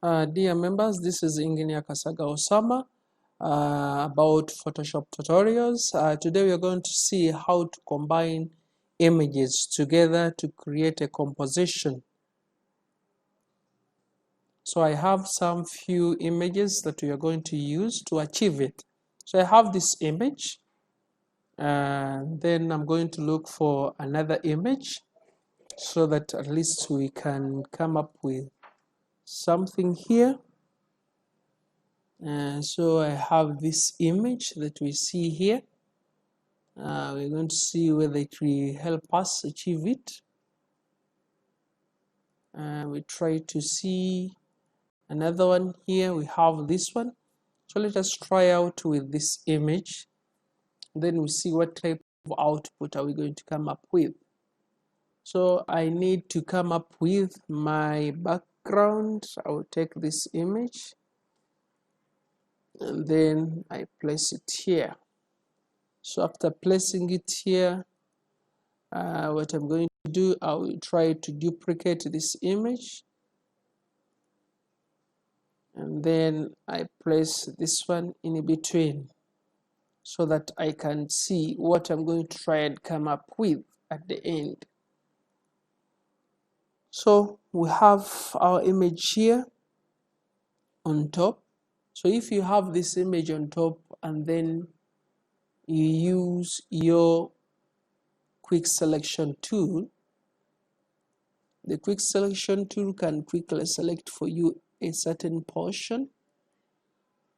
Dear members, this is Engineer Kasagga Usama about Photoshop tutorials. Today we are going to see how to combine images together to create a composition. So I have some few images that we are going to use to achieve it. So I have this image, and then I'm going to look for another image so that at least we can come up with something here. So I have this image that we see here. We're going to see whether it will help us achieve it. We try to see another one here. We have this one. So let us try out with this image. Then we see what type of output are we going to come up with. So I need to come up with my background. I will take this image and then I place it here. So after placing it here, what I'm going to do, I will try to duplicate this image, and then I place this one in between so that I can see what I'm going to try and come up with at the end. So we have our image here on top. So if you have this image on top and then you use your quick selection tool, the quick selection tool can quickly select for you a certain portion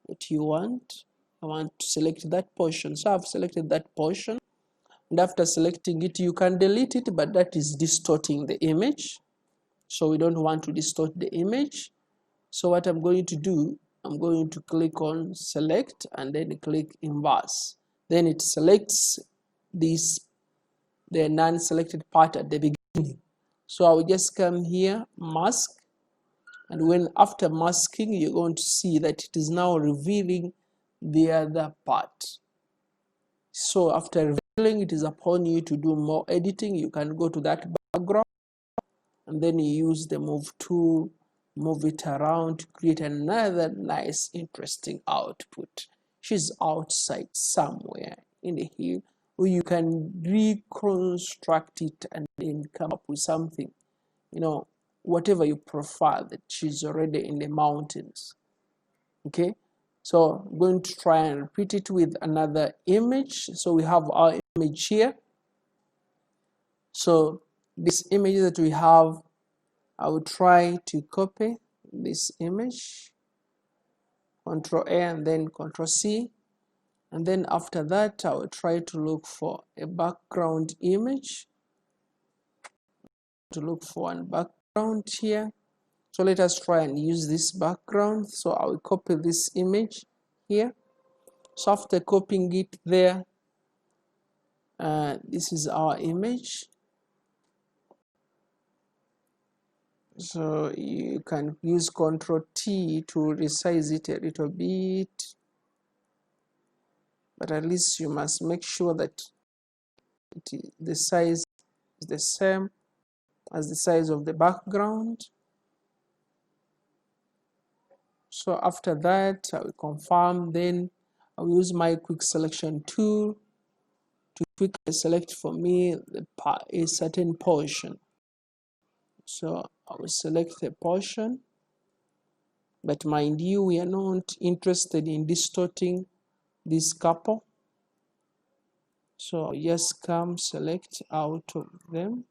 that you want. I want to select that portion, so I've selected that portion, and after selecting it you can delete it, but that is distorting the image, so we don't want to distort the image. So what I'm going to do, I'm going to click on select and then click inverse. Then it selects this, the non-selected part at the beginning. So I will just come here, mask, and when after masking, you're going to see that it is now revealing the other part. So after revealing, it is upon you to do more editing. You can go to that background and then you use the move tool, move it around to create another nice, interesting output. She's outside somewhere in the hill, or you can reconstruct it and then come up with something, you know, whatever you prefer, that she's already in the mountains. Okay, so I'm going to try and repeat it with another image. So we have our image here. So this image that we have, I will try to copy this image, Control A and then Control C, and then after that I will try to look for a background image, to look for one background here. So let us try and use this background. So I will copy this image here. So after copying it there, this is our image. So you can use Ctrl T to resize it a little bit, but at least you must make sure that the size is the same as the size of the background. So after that, I will confirm, then I will use my quick selection tool to quickly select for me a certain portion. So I will select the portion, but mind you, we are not interested in distorting this couple. So I'll just come select out of them.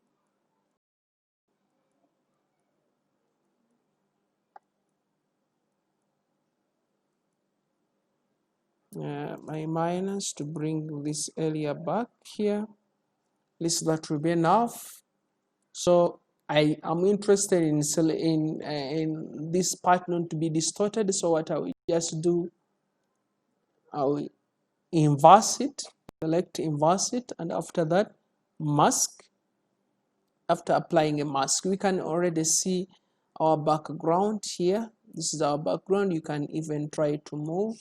My minus to bring this area back here. At least that will be enough. So I am interested in this part not to be distorted. So what I will just do, I will inverse it, select inverse it, and after that mask. After applying a mask, we can already see our background here. This is our background. You can even try to move,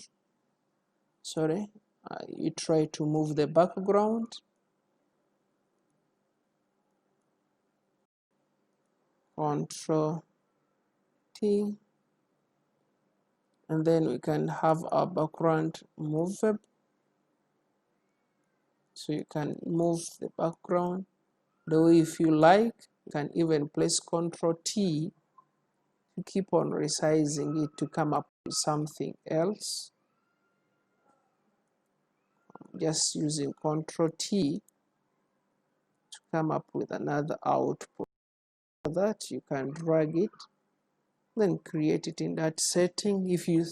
you try to move the background. Control T, and then we can have our background movable, so you can move the background the way if you like. You can even press Ctrl T to keep on resizing it to come up with something else. Just using Ctrl T to come up with another output. For that, you can drag it, then create it in that setting if you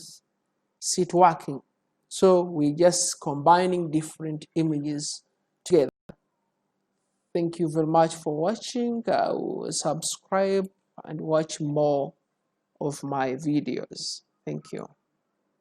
see it working. So we're just combining different images together. Thank you very much for watching. Subscribe and watch more of my videos. Thank you.